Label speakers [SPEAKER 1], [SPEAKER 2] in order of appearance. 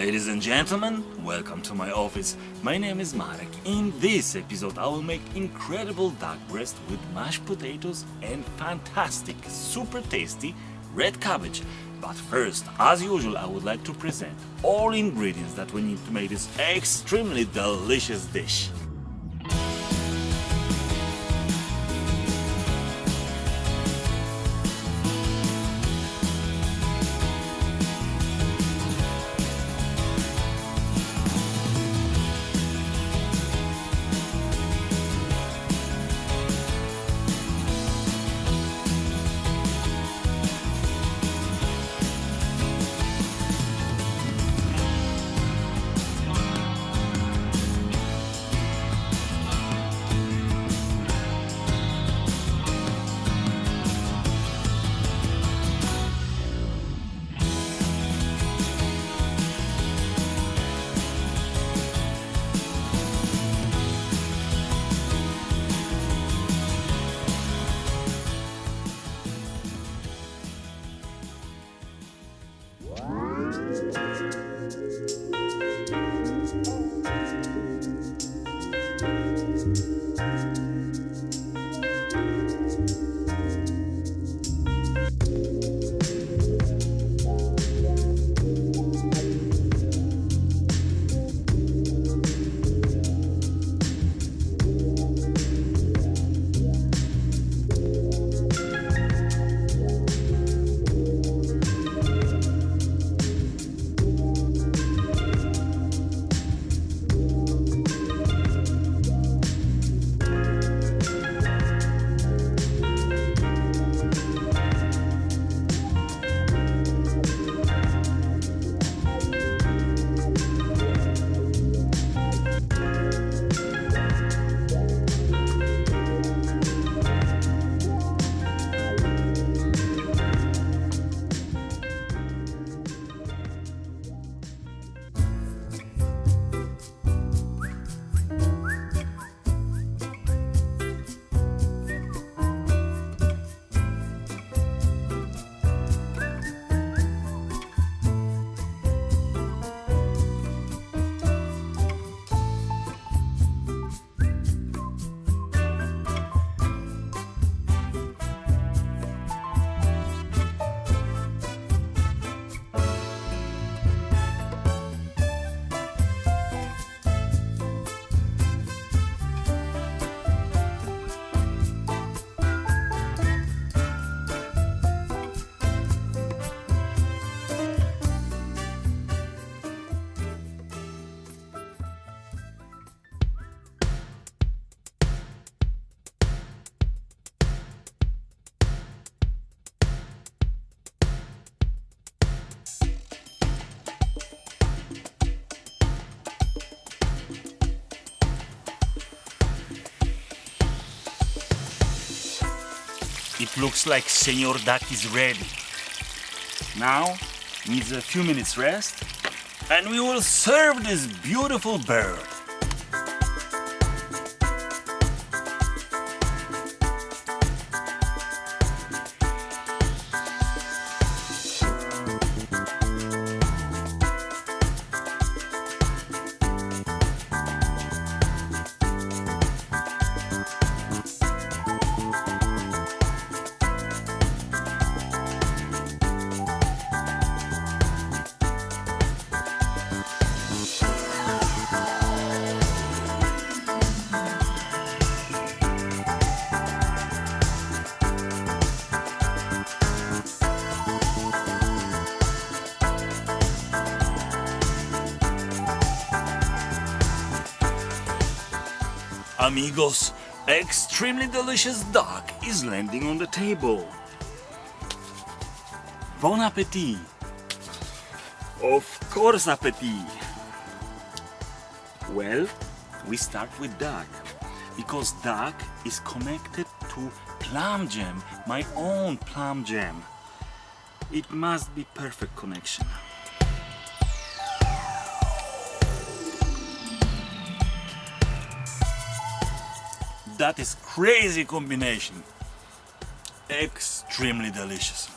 [SPEAKER 1] Ladies and gentlemen, welcome to my office. My name is Marek. In this episode I will make incredible duck breast with mashed potatoes and fantastic, super tasty red cabbage. But first, as usual, I would like to present all ingredients that we need to make this extremely delicious dish. It looks like Senor Duck is ready. Now, needs a few minutes rest, and we will serve this beautiful bird. Amigos, extremely delicious duck is landing on the table. Bon appetit! Of course appetit! Well, we start with duck, because duck is connected to plum jam, my own plum jam. It must be perfect connection. That is crazy combination. Extremely delicious.